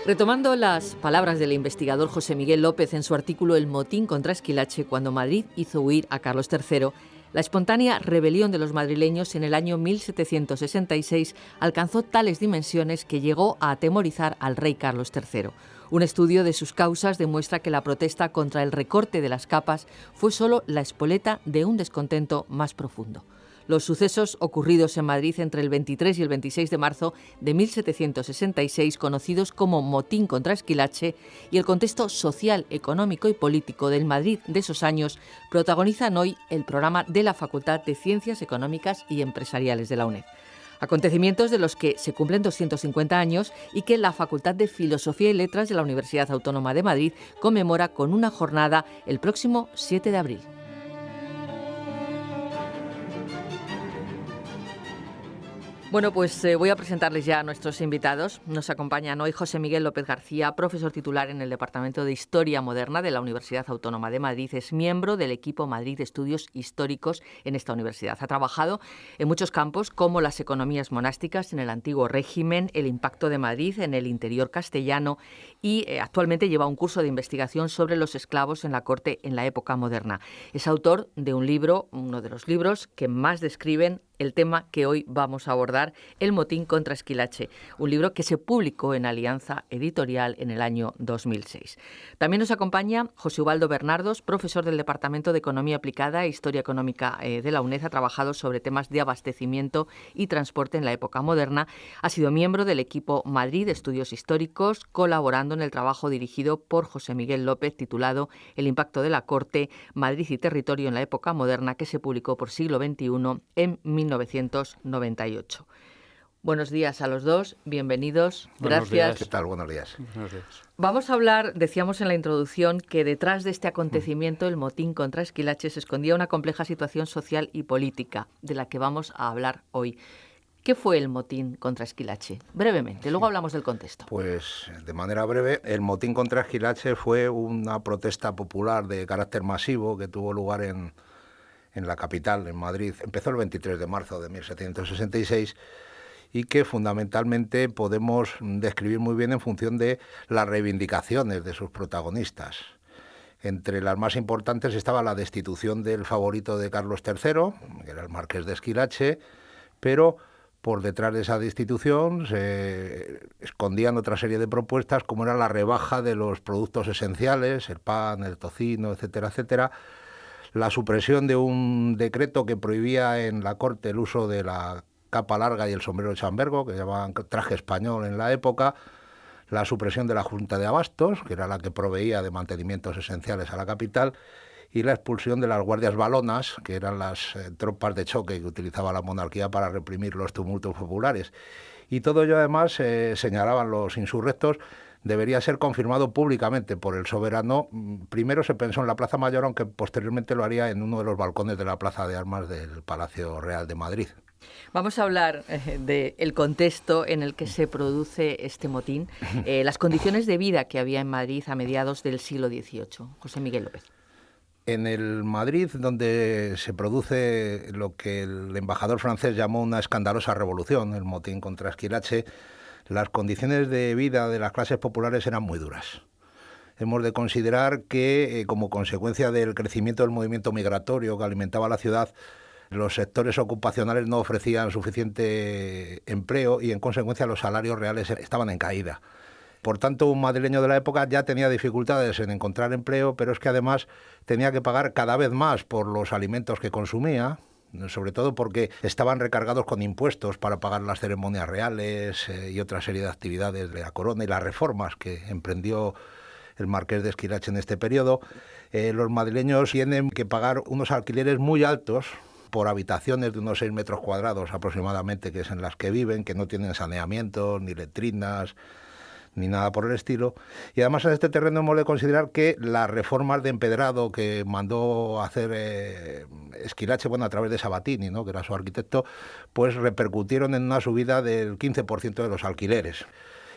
Retomando las palabras del investigador José Miguel López en su artículo El motín contra Esquilache, cuando Madrid hizo huir a Carlos III, la espontánea rebelión de los madrileños en el año 1766 alcanzó tales dimensiones que llegó a atemorizar al rey Carlos III. Un estudio de sus causas demuestra que la protesta contra el recorte de las capas fue solo la espoleta de un descontento más profundo. Los sucesos ocurridos en Madrid entre el 23 y el 26 de marzo de 1766, conocidos como motín contra Esquilache, y el contexto social, económico y político del Madrid de esos años, protagonizan hoy el programa de la Facultad de Ciencias Económicas y Empresariales de la UNED. Acontecimientos de los que se cumplen 250 años y que la Facultad de Filosofía y Letras de la Universidad Autónoma de Madrid conmemora con una jornada el próximo 7 de abril. Bueno, pues voy a presentarles ya a nuestros invitados. Nos acompañan hoy José Miguel López García, profesor titular en el Departamento de Historia Moderna de la Universidad Autónoma de Madrid. Es miembro del equipo Madrid de Estudios Históricos en esta universidad. Ha trabajado en muchos campos como las economías monásticas en el antiguo régimen, el impacto de Madrid en el interior castellano y actualmente lleva un curso de investigación sobre los esclavos en la corte en la época moderna. Es autor de un libro, uno de los libros que más describen el tema que hoy vamos a abordar, El motín contra Esquilache, un libro que se publicó en Alianza Editorial en el año 2006. También nos acompaña José Ubaldo Bernardos, profesor del Departamento de Economía Aplicada e Historia Económica de la UNED. Ha trabajado sobre temas de abastecimiento y transporte en la época moderna. Ha sido miembro del equipo Madrid de Estudios Históricos, colaborando en el trabajo dirigido por José Miguel López, titulado El impacto de la corte, Madrid y territorio en la época moderna, que se publicó por Siglo XXI en 1998. Buenos días a los dos, bienvenidos. Buenos Gracias. días. ¿Qué tal? Buenos días. Buenos días. Vamos a hablar, decíamos en la introducción, que detrás de este acontecimiento, el motín contra Esquilache, se escondía una compleja situación social y política, de la que vamos a hablar hoy. ¿Qué fue el motín contra Esquilache? Brevemente, luego hablamos del contexto. Pues de manera breve, el motín contra Esquilache fue una protesta popular de carácter masivo que tuvo lugar en la capital, en Madrid. Empezó el 23 de marzo de 1766 y que fundamentalmente podemos describir muy bien en función de las reivindicaciones de sus protagonistas. Entre las más importantes estaba la destitución del favorito de Carlos III, que era el marqués de Esquilache, pero por detrás de esa destitución se escondían otra serie de propuestas, como era la rebaja de los productos esenciales, el pan, el tocino, etcétera, etcétera, la supresión de un decreto que prohibía en la corte el uso de la capa larga y el sombrero de chambergo, que llamaban traje español en la época, la supresión de la Junta de Abastos, que era la que proveía de mantenimientos esenciales a la capital, y la expulsión de las guardias valonas, que eran las tropas de choque que utilizaba la monarquía para reprimir los tumultos populares. Y todo ello, además, señalaban los insurrectos, debería ser confirmado públicamente por el soberano. Primero se pensó en la Plaza Mayor, aunque posteriormente lo haría en uno de los balcones de la Plaza de Armas del Palacio Real de Madrid. Vamos a hablar del contexto en el que se produce este motín, las condiciones de vida que había en Madrid a mediados del siglo XVIII. José Miguel López. En el Madrid, donde se produce lo que el embajador francés llamó una escandalosa revolución, el motín contra Esquilache, las condiciones de vida de las clases populares eran muy duras. Hemos de considerar que, como consecuencia del crecimiento del movimiento migratorio que alimentaba la ciudad, los sectores ocupacionales no ofrecían suficiente empleo y, en consecuencia, los salarios reales estaban en caída. Por tanto, un madrileño de la época ya tenía dificultades en encontrar empleo, pero es que además tenía que pagar cada vez más por los alimentos que consumía, sobre todo porque estaban recargados con impuestos para pagar las ceremonias reales y otra serie de actividades de la corona y las reformas que emprendió el marqués de Esquilache en este periodo. Los madrileños tienen que pagar unos alquileres muy altos por habitaciones de unos 6 metros cuadrados aproximadamente, que es en las que viven, que no tienen saneamiento, ni letrinas, ni nada por el estilo. Y además en este terreno hemos de considerar que las reformas de empedrado que mandó hacer Esquilache, a través de Sabatini, ¿no?, que era su arquitecto, pues repercutieron en una subida del 15% de los alquileres.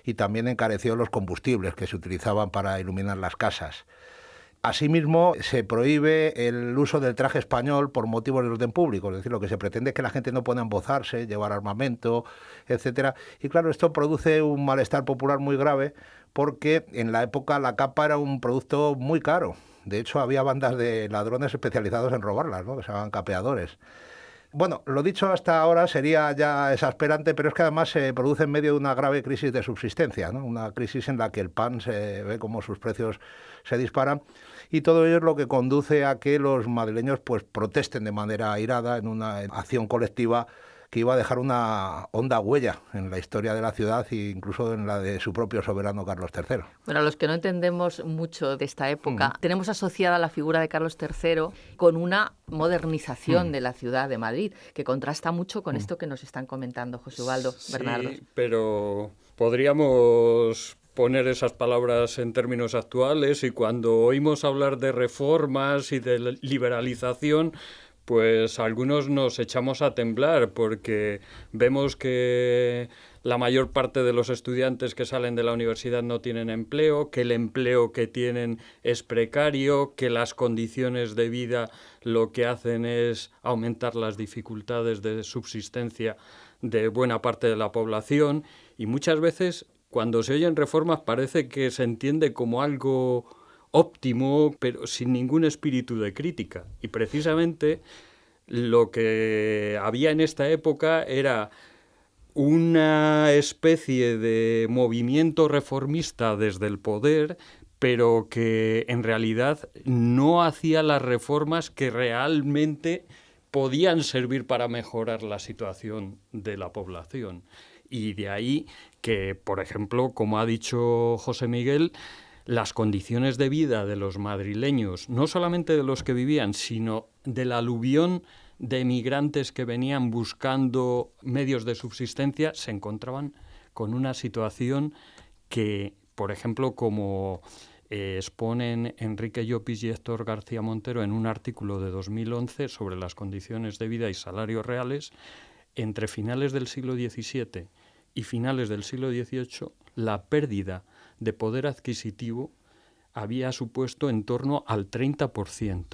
Y también encareció los combustibles que se utilizaban para iluminar las casas. Asimismo, se prohíbe el uso del traje español por motivos de orden público, es decir, lo que se pretende es que la gente no pueda embozarse, llevar armamento, etcétera. Y claro, esto produce un malestar popular muy grave porque en la época la capa era un producto muy caro. De hecho, había bandas de ladrones especializados en robarlas, ¿no?, que se llamaban capeadores. Bueno, lo dicho hasta ahora sería ya exasperante, pero es que además se produce en medio de una grave crisis de subsistencia, ¿no? Una crisis en la que el pan se ve como sus precios se disparan, y todo ello es lo que conduce a que los madrileños pues protesten de manera airada en una acción colectiva que iba a dejar una honda huella en la historia de la ciudad e incluso en la de su propio soberano Carlos III. Bueno, los que no entendemos mucho de esta época, tenemos asociada la figura de Carlos III con una modernización de la ciudad de Madrid, que contrasta mucho con esto que nos están comentando José Ubaldo, Bernardo. Sí, pero podríamos poner esas palabras en términos actuales, y cuando oímos hablar de reformas y de liberalización, pues algunos nos echamos a temblar porque vemos que la mayor parte de los estudiantes que salen de la universidad no tienen empleo, que el empleo que tienen es precario, que las condiciones de vida lo que hacen es aumentar las dificultades de subsistencia de buena parte de la población, y muchas veces cuando se oyen reformas parece que se entiende como algo óptimo, pero sin ningún espíritu de crítica. Y precisamente lo que había en esta época era una especie de movimiento reformista desde el poder, pero que en realidad no hacía las reformas que realmente podían servir para mejorar la situación de la población. Y de ahí que, por ejemplo, como ha dicho José Miguel, las condiciones de vida de los madrileños, no solamente de los que vivían, sino del aluvión de emigrantes que venían buscando medios de subsistencia, se encontraban con una situación que, por ejemplo, como exponen Enrique Llopis y Héctor García Montero en un artículo de 2011 sobre las condiciones de vida y salarios reales, entre finales del siglo XVII y finales del siglo XVIII, la pérdida de poder adquisitivo había supuesto en torno al 30%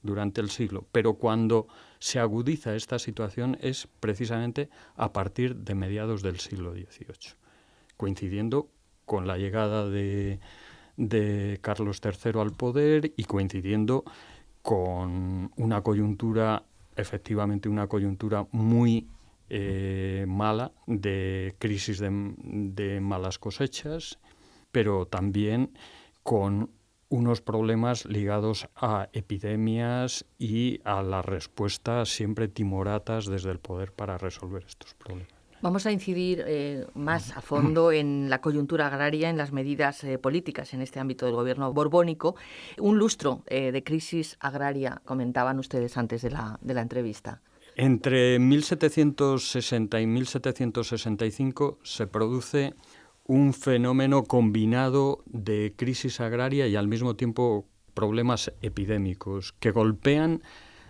durante el siglo, pero cuando se agudiza esta situación es precisamente a partir de mediados del siglo XVIII, coincidiendo con la llegada de Carlos III al poder y coincidiendo con una coyuntura, efectivamente una coyuntura muy mala, de crisis de malas cosechas, pero también con unos problemas ligados a epidemias y a las respuestas siempre timoratas desde el poder para resolver estos problemas. Vamos a incidir más a fondo en la coyuntura agraria, en las medidas políticas en este ámbito del gobierno borbónico. Un lustro de crisis agraria, comentaban ustedes antes de la entrevista. Entre 1760 y 1765 se produce un fenómeno combinado de crisis agraria y al mismo tiempo problemas epidémicos que golpean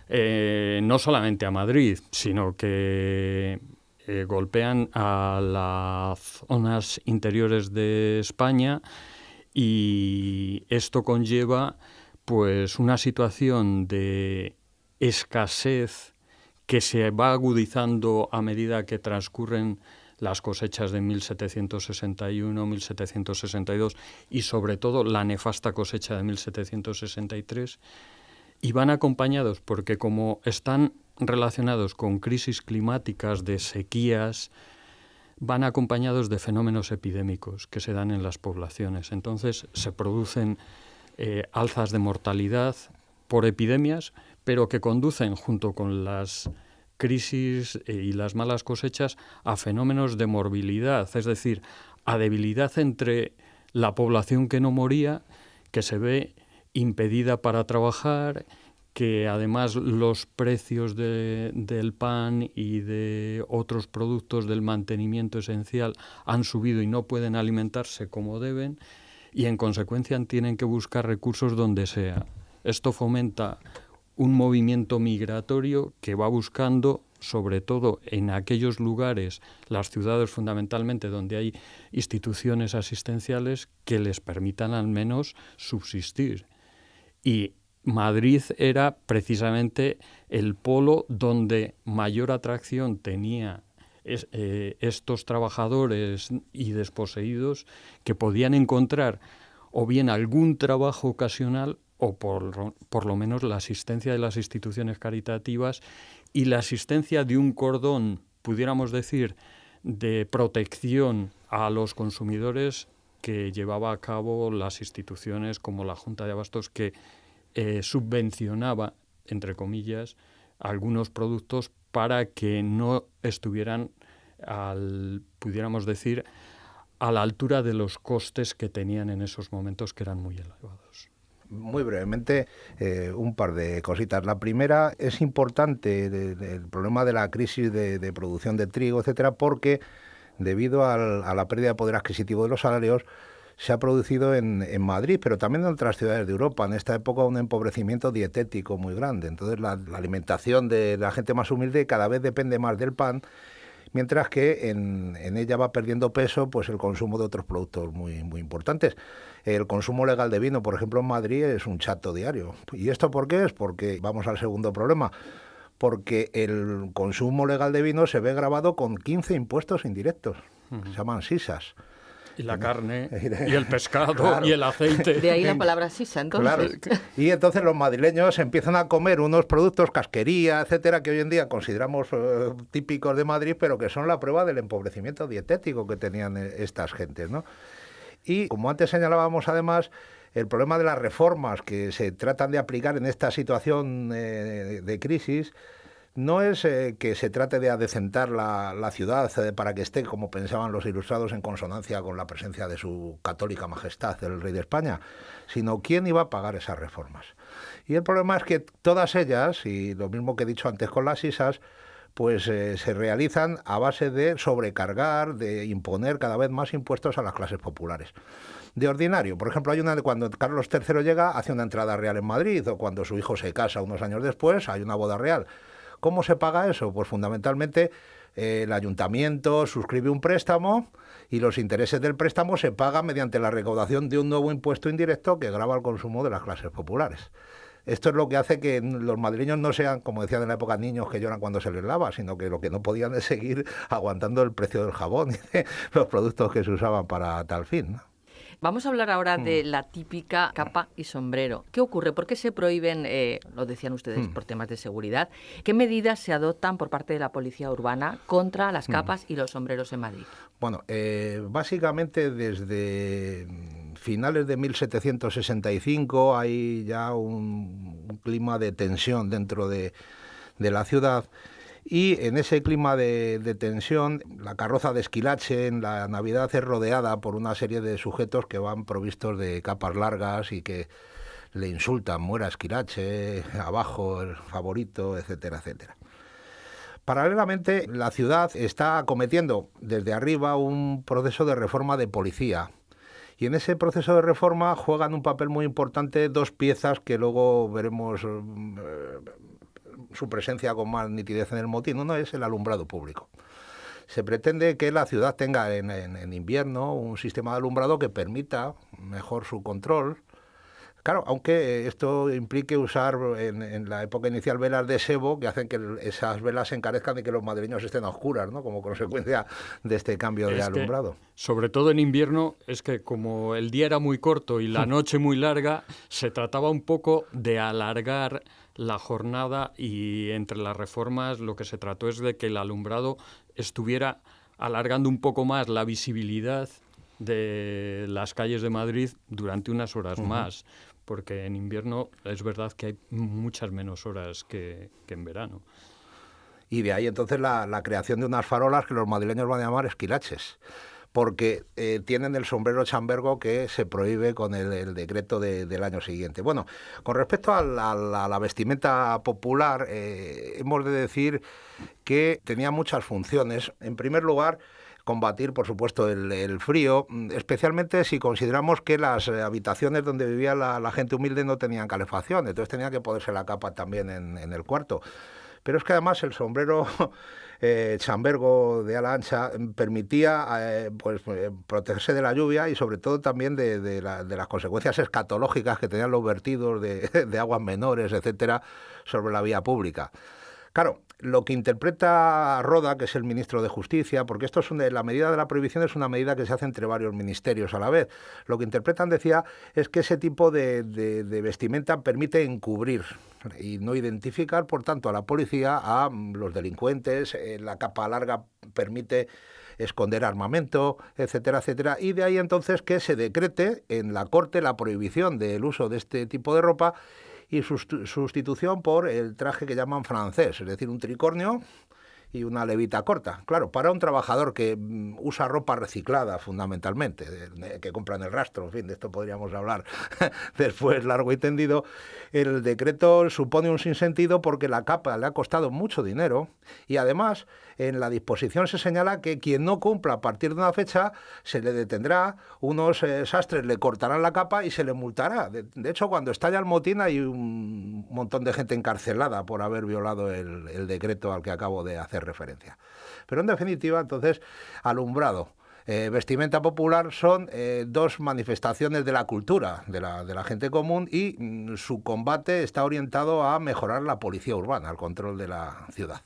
no solamente a Madrid, sino que golpean a las zonas interiores de España, y esto conlleva pues una situación de escasez que se va agudizando a medida que transcurren las cosechas de 1761, 1762 y sobre todo la nefasta cosecha de 1763, y van acompañados porque como están relacionados con crisis climáticas, de sequías, van acompañados de fenómenos epidémicos que se dan en las poblaciones. Entonces se producen alzas de mortalidad por epidemias, pero que conducen junto con las crisis y las malas cosechas a fenómenos de morbilidad, es decir, a debilidad entre la población que no moría, que se ve impedida para trabajar, que además los precios del pan y de otros productos del mantenimiento esencial han subido y no pueden alimentarse como deben, y en consecuencia tienen que buscar recursos donde sea. Esto fomenta un movimiento migratorio que va buscando, sobre todo en aquellos lugares, las ciudades fundamentalmente, donde hay instituciones asistenciales que les permitan al menos subsistir. y Madrid era precisamente el polo donde mayor atracción tenía estos trabajadores y desposeídos, que podían encontrar o bien algún trabajo ocasional o por lo menos la asistencia de las instituciones caritativas y la asistencia de un cordón, pudiéramos decir, de protección a los consumidores que llevaba a cabo las instituciones como la Junta de Abastos, que subvencionaba, entre comillas, algunos productos para que no estuvieran, pudiéramos decir, a la altura de los costes que tenían en esos momentos, que eran muy elevados. Muy brevemente, un par de cositas. La primera, es importante el problema de la crisis de producción de trigo, etcétera, porque debido a la pérdida de poder adquisitivo de los salarios, se ha producido en Madrid, pero también en otras ciudades de Europa, en esta época, un empobrecimiento dietético muy grande. Entonces, la alimentación de la gente más humilde cada vez depende más del pan, mientras que en ella va perdiendo peso pues el consumo de otros productos muy, muy importantes. El consumo legal de vino, por ejemplo, en Madrid es un chato diario. ¿Y esto por qué es? Porque, vamos al segundo problema, porque el consumo legal de vino se ve grabado con 15 impuestos indirectos, se llaman sisas. Y la carne, y el pescado, claro. Y el aceite. De ahí la palabra sisa, entonces. Claro. Y entonces los madrileños empiezan a comer unos productos, casquería, etcétera, que hoy en día consideramos típicos de Madrid, pero que son la prueba del empobrecimiento dietético que tenían estas gentes, ¿no? Y como antes señalábamos, además, el problema de las reformas que se tratan de aplicar en esta situación de crisis no es que se trate de adecentar la ciudad para que esté, como pensaban los ilustrados, en consonancia con la presencia de su católica majestad, el rey de España, sino quién iba a pagar esas reformas. Y el problema es que todas ellas, y lo mismo que he dicho antes con las ISAs, pues se realizan a base de sobrecargar, de imponer cada vez más impuestos a las clases populares. De ordinario, por ejemplo, cuando Carlos III llega, hace una entrada real en Madrid, o cuando su hijo se casa unos años después, hay una boda real. ¿Cómo se paga eso? Pues fundamentalmente el ayuntamiento suscribe un préstamo y los intereses del préstamo se pagan mediante la recaudación de un nuevo impuesto indirecto que grava el consumo de las clases populares. Esto es lo que hace que los madrileños no sean, como decían en la época, niños que lloran cuando se les lava, sino que lo que no podían es seguir aguantando el precio del jabón y de los productos que se usaban para tal fin, ¿no? Vamos a hablar ahora de la típica capa y sombrero. ¿Qué ocurre? ¿Por qué se prohíben, lo decían ustedes, por temas de seguridad? ¿Qué medidas se adoptan por parte de la policía urbana contra las capas y los sombreros en Madrid? Bueno, básicamente desde finales de 1765 hay ya un clima de tensión dentro de la ciudad. Y en ese clima de tensión, la carroza de Esquilache en la Navidad es rodeada por una serie de sujetos que van provistos de capas largas y que le insultan: muera Esquilache, abajo el favorito, etcétera, etcétera. Paralelamente, la ciudad está acometiendo desde arriba un proceso de reforma de policía. Y en ese proceso de reforma juegan un papel muy importante dos piezas que luego veremos su presencia con más nitidez en el motín. Uno es el alumbrado público. Se pretende que la ciudad tenga en invierno un sistema de alumbrado que permita mejor su control. Claro, aunque esto implique usar en la época inicial velas de sebo que hacen que esas velas se encarezcan y que los madrileños estén a oscuras, ¿no? Como consecuencia de este cambio de alumbrado. Sobre todo en invierno, es que como el día era muy corto y la noche muy larga, se trataba un poco de alargar la jornada, y entre las reformas lo que se trató es de que el alumbrado estuviera alargando un poco más la visibilidad de las calles de Madrid durante unas horas más, porque en invierno es verdad que hay muchas menos horas que en verano. Y de ahí entonces la creación de unas farolas que los madrileños van a llamar esquilaches, porque tienen el sombrero chambergo que se prohíbe con el decreto del año siguiente. Bueno, con respecto a la vestimenta popular, hemos de decir que tenía muchas funciones. En primer lugar, combatir, por supuesto, el frío, especialmente si consideramos que las habitaciones donde vivía la gente humilde no tenían calefacción, entonces tenía que ponerse la capa también en el cuarto. Pero es que además el sombrero chambergo de ala ancha permitía protegerse de la lluvia y sobre todo también de las consecuencias escatológicas que tenían los vertidos de aguas menores, etcétera, sobre la vía pública. Claro, lo que interpreta Roda, que es el ministro de Justicia, porque esto la medida de la prohibición es una medida que se hace entre varios ministerios a la vez. Lo que interpretan, decía, es que ese tipo de vestimenta permite encubrir y no identificar, por tanto, a la policía, a los delincuentes. La capa larga permite esconder armamento, etcétera, etcétera, y de ahí entonces que se decrete en la Corte la prohibición del uso de este tipo de ropa y sustitución por el traje que llaman francés, es decir, un tricornio y una levita corta. Claro, para un trabajador que usa ropa reciclada fundamentalmente, que compra en el rastro, en fin, de esto podríamos hablar después largo y tendido, el decreto supone un sinsentido porque la capa le ha costado mucho dinero y además en la disposición se señala que quien no cumpla a partir de una fecha se le detendrá, unos sastres le cortarán la capa y se le multará. De hecho, cuando estalla el motín hay un montón de gente encarcelada por haber violado el decreto al que acabo de hacer referencia. Pero en definitiva, entonces, alumbrado, vestimenta popular son dos manifestaciones de la cultura de la gente común y su combate está orientado a mejorar la policía urbana, el control de la ciudad.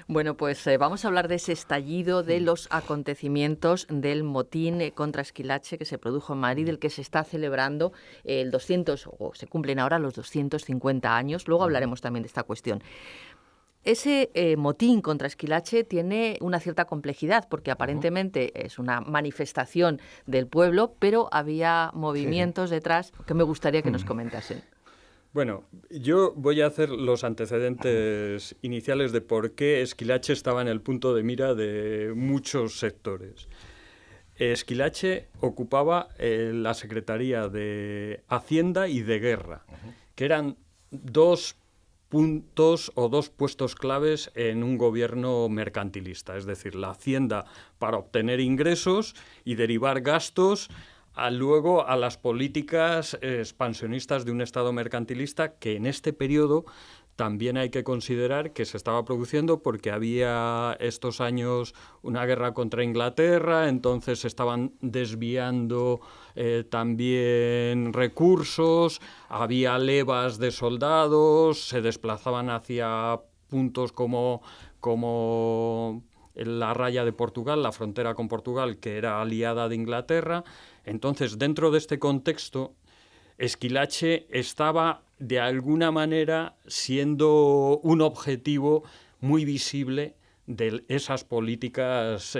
Bueno, pues vamos a hablar de ese estallido de los acontecimientos del motín contra Esquilache que se produjo en Madrid, del que se está celebrando el 200, o se cumplen ahora los 250 años. Luego hablaremos también de esta cuestión. Ese motín contra Esquilache tiene una cierta complejidad porque aparentemente es una manifestación del pueblo, pero había movimientos detrás que me gustaría que nos comentasen. Bueno, yo voy a hacer los antecedentes iniciales de por qué Esquilache estaba en el punto de mira de muchos sectores. Esquilache ocupaba la Secretaría de Hacienda y de Guerra, que eran dos puntos o dos puestos claves en un gobierno mercantilista, es decir, la Hacienda para obtener ingresos y derivar gastos luego a las políticas expansionistas de un Estado mercantilista que en este periodo también hay que considerar que se estaba produciendo porque había estos años una guerra contra Inglaterra, entonces se estaban desviando también recursos, había levas de soldados, se desplazaban hacia puntos como la raya de Portugal, la frontera con Portugal, que era aliada de Inglaterra. Entonces, dentro de este contexto, Esquilache estaba de alguna manera siendo un objetivo muy visible de esas políticas,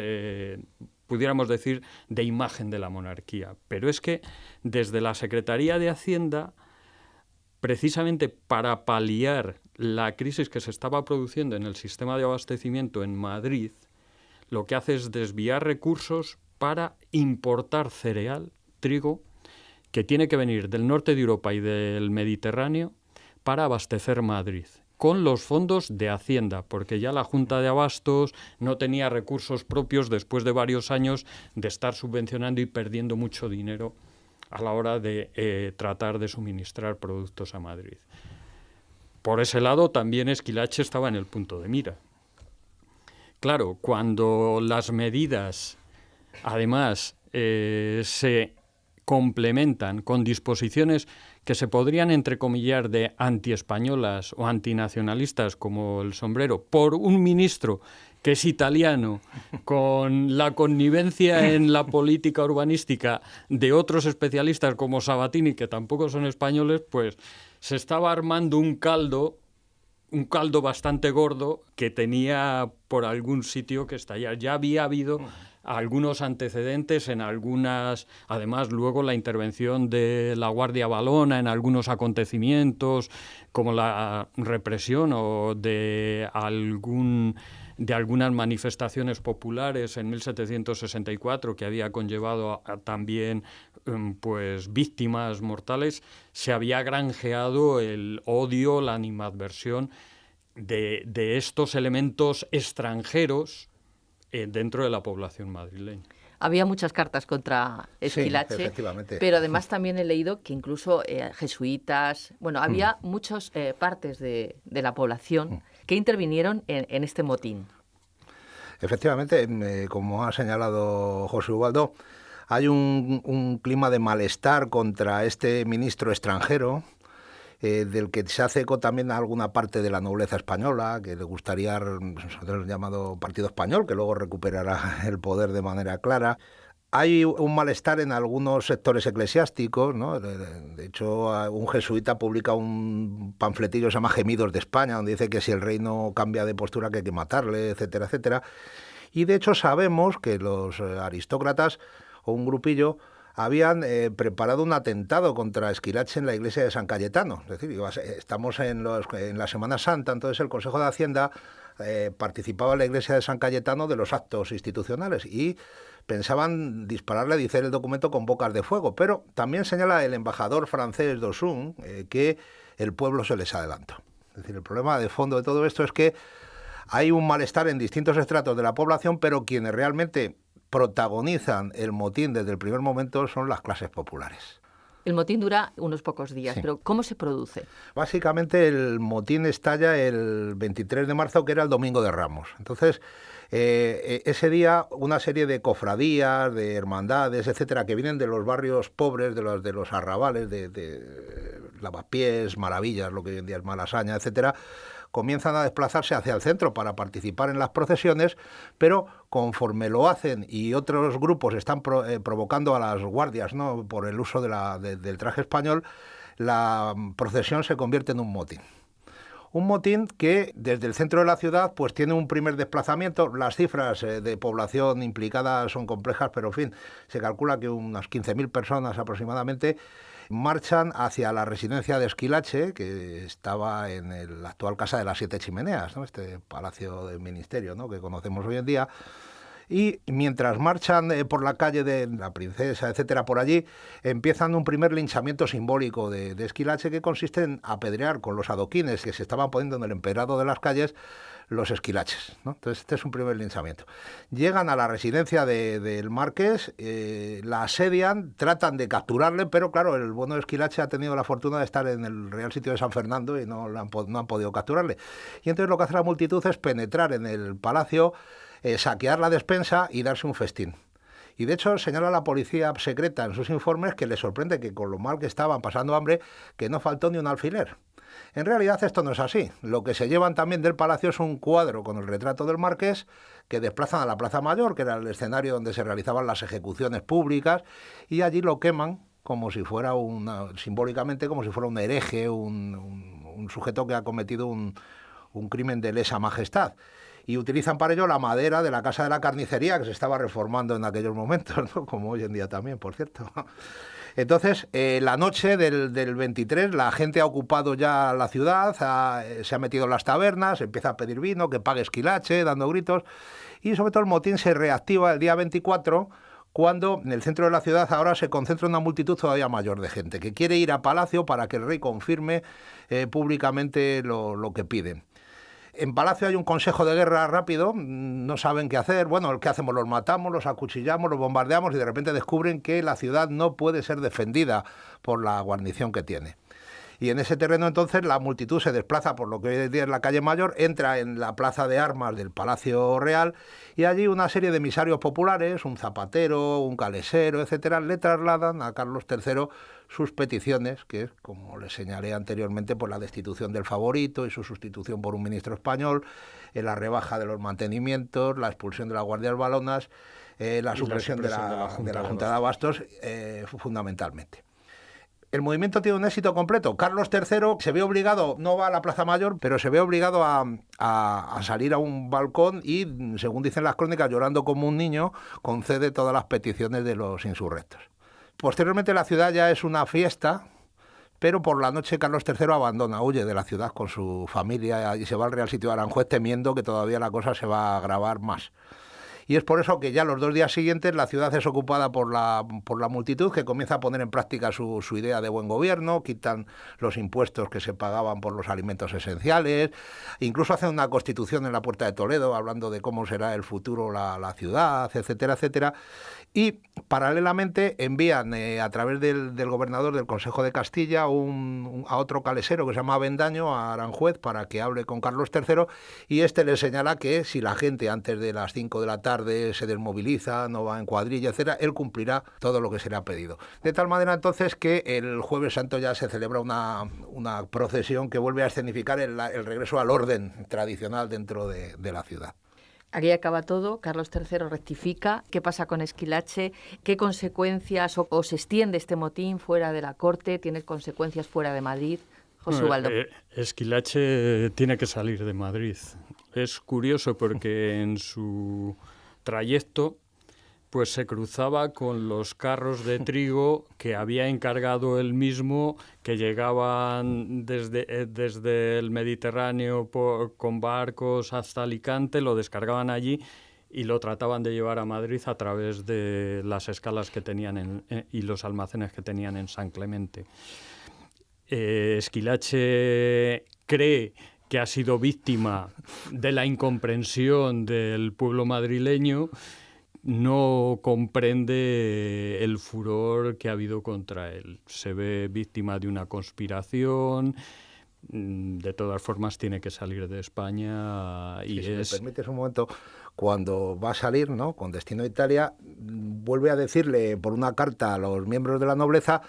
pudiéramos decir, de imagen de la monarquía. Pero es que desde la Secretaría de Hacienda, precisamente para paliar la crisis que se estaba produciendo en el sistema de abastecimiento en Madrid, lo que hace es desviar recursos para importar cereal, trigo, que tiene que venir del norte de Europa y del Mediterráneo para abastecer Madrid, con los fondos de Hacienda, porque ya la Junta de Abastos no tenía recursos propios después de varios años de estar subvencionando y perdiendo mucho dinero a la hora de tratar de suministrar productos a Madrid. Por ese lado también Esquilache estaba en el punto de mira. Claro, cuando las medidas, además, se complementan con disposiciones que se podrían entrecomillar de antiespañolas o antinacionalistas como el sombrero, por un ministro que es italiano, con la connivencia en la política urbanística de otros especialistas como Sabatini, que tampoco son españoles, pues se estaba armando un caldo bastante gordo que tenía por algún sitio que estallar. Ya había habido algunos antecedentes en algunas, además luego la intervención de la Guardia Valona en algunos acontecimientos, como la represión o de algunas manifestaciones populares en 1764 que había conllevado también pues víctimas mortales. Se había granjeado el odio, la animadversión de estos elementos extranjeros dentro de la población madrileña. Había muchas cartas contra Esquilache, sí, efectivamente. pero además también he leído que incluso jesuitas, bueno, había muchas partes de la población que intervinieron en este motín. Efectivamente, como ha señalado José Ubaldo, hay un clima de malestar contra este ministro extranjero, del que se hace eco también a alguna parte de la nobleza española, que le gustaría, el llamado Partido Español, que luego recuperará el poder de manera clara. Hay un malestar en algunos sectores eclesiásticos, ¿no? De hecho, un jesuita publica un panfletillo que se llama Gemidos de España, donde dice que si el rey no cambia de postura que hay que matarle, etcétera, etcétera. Y de hecho sabemos que los aristócratas o un grupillo habían preparado un atentado contra Esquilache en la iglesia de San Cayetano. Es decir, estamos en la Semana Santa, entonces el Consejo de Hacienda participaba en la iglesia de San Cayetano de los actos institucionales y pensaban dispararle, dice el documento, con bocas de fuego. Pero también señala el embajador francés Dossun que el pueblo se les adelantó. Es decir, el problema de fondo de todo esto es que hay un malestar en distintos estratos de la población, pero quienes realmente protagonizan el motín desde el primer momento son las clases populares. El motín dura unos pocos días, sí. Pero ¿cómo se produce? Básicamente el motín estalla el 23 de marzo, que era el Domingo de Ramos. Entonces, ese día una serie de cofradías, de hermandades, etcétera, que vienen de los barrios pobres, de los arrabales, de Lavapiés, Maravillas, lo que hoy en día es Malasaña, etcétera, comienzan a desplazarse hacia el centro para participar en las procesiones, pero conforme lo hacen y otros grupos están provocando a las guardias, ¿no?, por el uso del traje español, la procesión se convierte en un motín. Un motín que desde el centro de la ciudad pues tiene un primer desplazamiento. Las cifras de población implicada son complejas, pero en fin, se calcula que unas 15.000 personas aproximadamente marchan hacia la residencia de Esquilache, que estaba en la actual Casa de las Siete Chimeneas, ¿no?, este palacio del ministerio, ¿no?, que conocemos hoy en día. Y mientras marchan por la calle de la Princesa, etcétera, por allí, empiezan un primer linchamiento simbólico de Esquilache, que consiste en apedrear con los adoquines que se estaban poniendo en el empedrado de las calles los esquilaches, ¿no? Entonces este es un primer linchamiento. Llegan a la residencia del marqués, la asedian, tratan de capturarle, pero claro, el bueno de Esquilache ha tenido la fortuna de estar en el Real Sitio de San Fernando y no han podido capturarle. Y entonces lo que hace la multitud es penetrar en el palacio, saquear la despensa y darse un festín. Y de hecho señala la policía secreta en sus informes que le sorprende que con lo mal que estaban pasando hambre, que no faltó ni un alfiler. En realidad esto no es así. Lo que se llevan también del palacio es un cuadro con el retrato del marqués que desplazan a la Plaza Mayor, que era el escenario donde se realizaban las ejecuciones públicas, y allí lo queman como si fuera simbólicamente como si fuera un hereje, un sujeto que ha cometido un crimen de lesa majestad. Y utilizan para ello la madera de la Casa de la Carnicería, que se estaba reformando en aquellos momentos, ¿no?, como hoy en día también, por cierto. Entonces, la noche del 23, la gente ha ocupado ya la ciudad, se ha metido en las tabernas, empieza a pedir vino, que pague Esquilache, dando gritos, y sobre todo el motín se reactiva el día 24, cuando en el centro de la ciudad ahora se concentra una multitud todavía mayor de gente, que quiere ir a Palacio para que el rey confirme públicamente lo que piden. En Palacio hay un consejo de guerra rápido, no saben qué hacer. Bueno, ¿qué hacemos? Los matamos, los acuchillamos, los bombardeamos y de repente descubren que la ciudad no puede ser defendida por la guarnición que tiene. Y en ese terreno entonces la multitud se desplaza por lo que hoy en día es la calle Mayor, entra en la plaza de armas del Palacio Real y allí una serie de emisarios populares, un zapatero, un calesero, etcétera, le trasladan a Carlos III sus peticiones, que es, como les señalé anteriormente, por la destitución del favorito y su sustitución por un ministro español, la rebaja de los mantenimientos, la expulsión de las guardias valonas, la supresión de la Junta de Abastos, fundamentalmente. El movimiento tiene un éxito completo. Carlos III se ve obligado, no va a la Plaza Mayor, pero se ve obligado a salir a un balcón y, según dicen las crónicas, llorando como un niño, concede todas las peticiones de los insurrectos. Posteriormente la ciudad ya es una fiesta, pero por la noche Carlos III abandona, huye de la ciudad con su familia y se va al Real Sitio de Aranjuez temiendo que todavía la cosa se va a agravar más. y es por eso que ya los 2 días siguientes la ciudad es ocupada por la multitud, que comienza a poner en práctica su idea de buen gobierno, quitan los impuestos que se pagaban por los alimentos esenciales, incluso hacen una constitución en la Puerta de Toledo hablando de cómo será el futuro la ciudad, etcétera, etcétera. Y paralelamente envían a través del gobernador del Consejo de Castilla a otro calesero que se llama Avendaño, a Aranjuez, para que hable con Carlos III, y este le señala que si la gente antes de las 5 de la tarde se desmoviliza, no va en cuadrilla, etcétera, él cumplirá todo lo que se le ha pedido. De tal manera entonces que el Jueves Santo ya se celebra una procesión que vuelve a escenificar el regreso al orden tradicional dentro de la ciudad. Aquí acaba todo, Carlos III rectifica. ¿Qué pasa con Esquilache? ¿Qué consecuencias o se extiende este motín fuera de la corte? ¿Tiene consecuencias fuera de Madrid? José Ubaldo. Esquilache tiene que salir de Madrid. Es curioso porque en su trayecto pues se cruzaba con los carros de trigo que había encargado él mismo, que llegaban desde el Mediterráneo con barcos hasta Alicante, lo descargaban allí y lo trataban de llevar a Madrid a través de las escalas que tenían y los almacenes que tenían en San Clemente. Esquilache cree que ha sido víctima de la incomprensión del pueblo madrileño, no comprende el furor que ha habido contra él. Se ve víctima de una conspiración. De todas formas, tiene que salir de España. Y si me permites un momento, cuando va a salir, ¿no?, con destino a Italia, vuelve a decirle por una carta a los miembros de la nobleza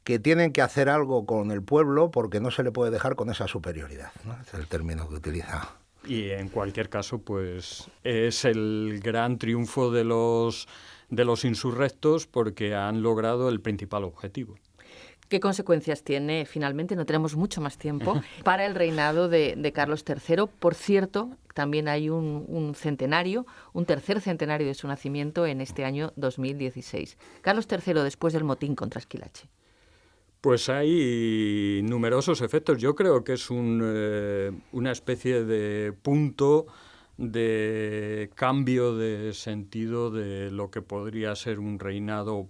que tienen que hacer algo con el pueblo porque no se le puede dejar con esa superioridad, ¿no? Es el término que utiliza. Y en cualquier caso, pues es el gran triunfo de los insurrectos porque han logrado el principal objetivo. ¿Qué consecuencias tiene, finalmente, no tenemos mucho más tiempo, para el reinado de Carlos III? Por cierto, también hay un centenario, un tercer centenario de su nacimiento en este año 2016. Carlos III, después del motín contra Esquilache. Pues hay numerosos efectos. Yo creo que es una especie de punto de cambio de sentido de lo que podría ser un reinado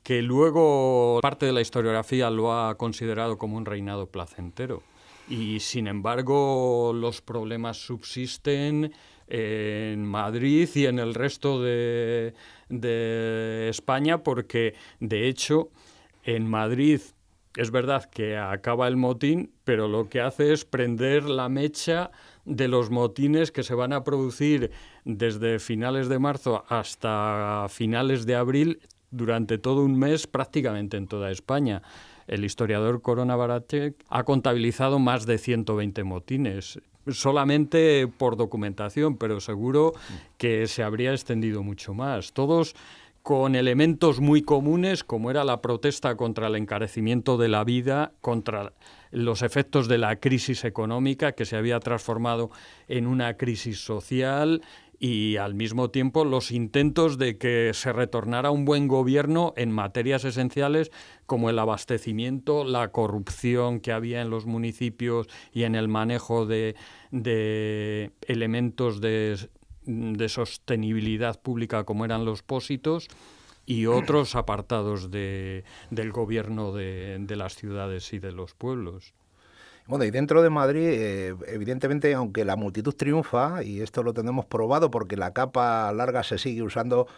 que luego parte de la historiografía lo ha considerado como un reinado placentero. Y sin embargo los problemas subsisten en Madrid y en el resto de España porque, de hecho, en Madrid es verdad que acaba el motín, pero lo que hace es prender la mecha de los motines que se van a producir desde finales de marzo hasta finales de abril durante todo un mes prácticamente en toda España. El historiador Corona Baratec ha contabilizado más de 120 motines, solamente por documentación, pero seguro que se habría extendido mucho más. Todos con elementos muy comunes, como era la protesta contra el encarecimiento de la vida, contra los efectos de la crisis económica que se había transformado en una crisis social y al mismo tiempo los intentos de que se retornara un buen gobierno en materias esenciales como el abastecimiento, la corrupción que había en los municipios y en el manejo de elementos de sostenibilidad pública como eran los pósitos y otros apartados del gobierno de las ciudades y de los pueblos. Bueno, y dentro de Madrid, evidentemente, aunque la multitud triunfa, y esto lo tenemos probado porque la capa larga se sigue usando,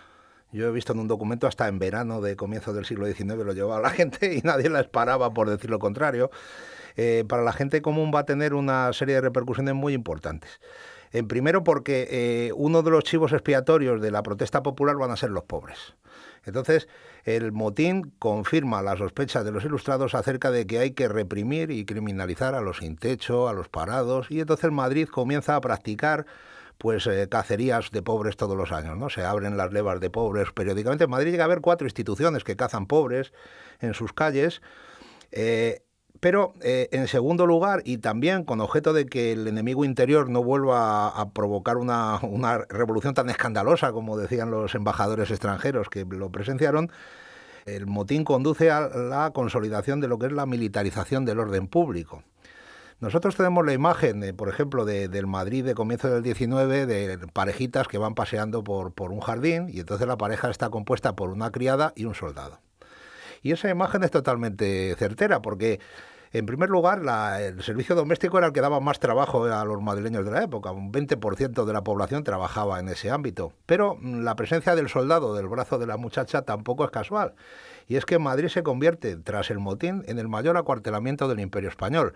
yo he visto en un documento hasta en verano de comienzos del siglo XIX lo llevaba la gente y nadie la paraba por decir lo contrario, para la gente común va a tener una serie de repercusiones muy importantes. Primero porque uno de los chivos expiatorios de la protesta popular van a ser los pobres. Entonces, el motín confirma las sospechas de los ilustrados acerca de que hay que reprimir y criminalizar a los sin techo, a los parados, y entonces Madrid comienza a practicar cacerías de pobres todos los años, ¿no? Se abren las levas de pobres periódicamente. En Madrid llega a haber 4 instituciones que cazan pobres en sus calles. Pero, en segundo lugar, y también con objeto de que el enemigo interior no vuelva a provocar una revolución tan escandalosa como decían los embajadores extranjeros que lo presenciaron, el motín conduce a la consolidación de lo que es la militarización del orden público. Nosotros tenemos la imagen, por ejemplo, del Madrid de comienzo del 19, de parejitas que van paseando por un jardín y entonces la pareja está compuesta por una criada y un soldado. Y esa imagen es totalmente certera porque, en primer lugar, el servicio doméstico era el que daba más trabajo a los madrileños de la época. Un 20% de la población trabajaba en ese ámbito. Pero la presencia del soldado del brazo de la muchacha tampoco es casual. Y es que Madrid se convierte, tras el motín, en el mayor acuartelamiento del Imperio Español.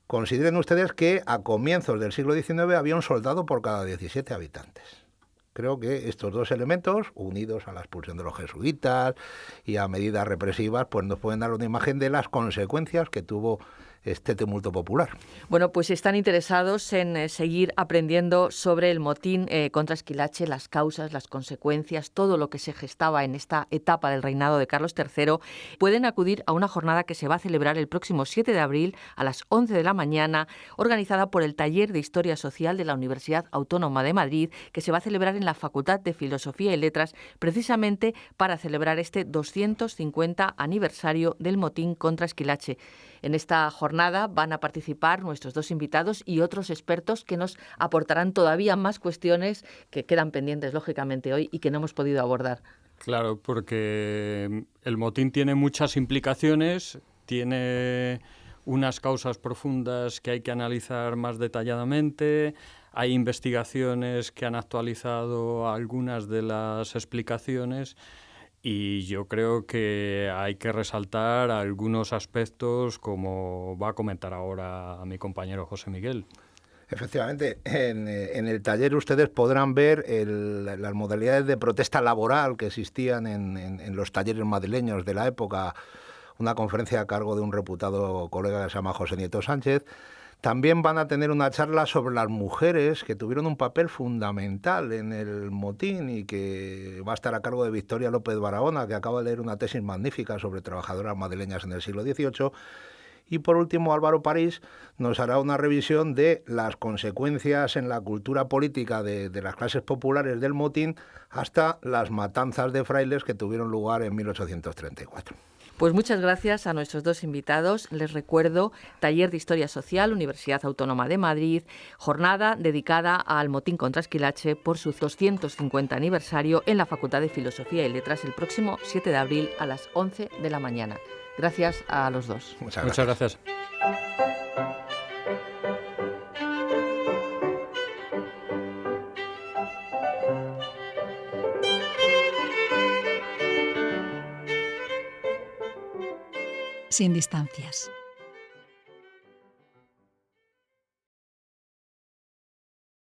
Consideren ustedes que a comienzos del siglo XIX había un soldado por cada 17 habitantes. Creo que estos dos elementos, unidos a la expulsión de los jesuitas y a medidas represivas, pues nos pueden dar una imagen de las consecuencias que tuvo este tumulto popular. Bueno, pues están interesados en seguir aprendiendo sobre el motín contra Esquilache, las causas, las consecuencias, todo lo que se gestaba en esta etapa del reinado de Carlos III. Pueden acudir a una jornada que se va a celebrar el próximo 7 de abril a las 11 de la mañana, organizada por el Taller de Historia Social de la Universidad Autónoma de Madrid, que se va a celebrar en la Facultad de Filosofía y Letras, precisamente para celebrar este 250 aniversario del motín contra Esquilache. En esta jornada van a participar nuestros dos invitados y otros expertos que nos aportarán todavía más cuestiones que quedan pendientes, lógicamente, hoy y que no hemos podido abordar. Claro, porque el motín tiene muchas implicaciones, tiene unas causas profundas que hay que analizar más detalladamente. Hay investigaciones que han actualizado algunas de las explicaciones. Y yo creo que hay que resaltar algunos aspectos, como va a comentar ahora mi compañero José Miguel. Efectivamente, en el taller ustedes podrán ver las modalidades de protesta laboral que existían en los talleres madrileños de la época, una conferencia a cargo de un reputado colega que se llama José Nieto Sánchez. También van a tener una charla sobre las mujeres que tuvieron un papel fundamental en el motín y que va a estar a cargo de Victoria López Barahona, que acaba de leer una tesis magnífica sobre trabajadoras madrileñas en el siglo XVIII. Y por último, Álvaro París nos hará una revisión de las consecuencias en la cultura política de las clases populares del motín hasta las matanzas de frailes que tuvieron lugar en 1834. Pues muchas gracias a nuestros dos invitados. Les recuerdo, Taller de Historia Social, Universidad Autónoma de Madrid, jornada dedicada al motín contra Esquilache por su 250 aniversario en la Facultad de Filosofía y Letras el próximo 7 de abril a las 11 de la mañana. Gracias a los dos. Muchas gracias. Sin distancias.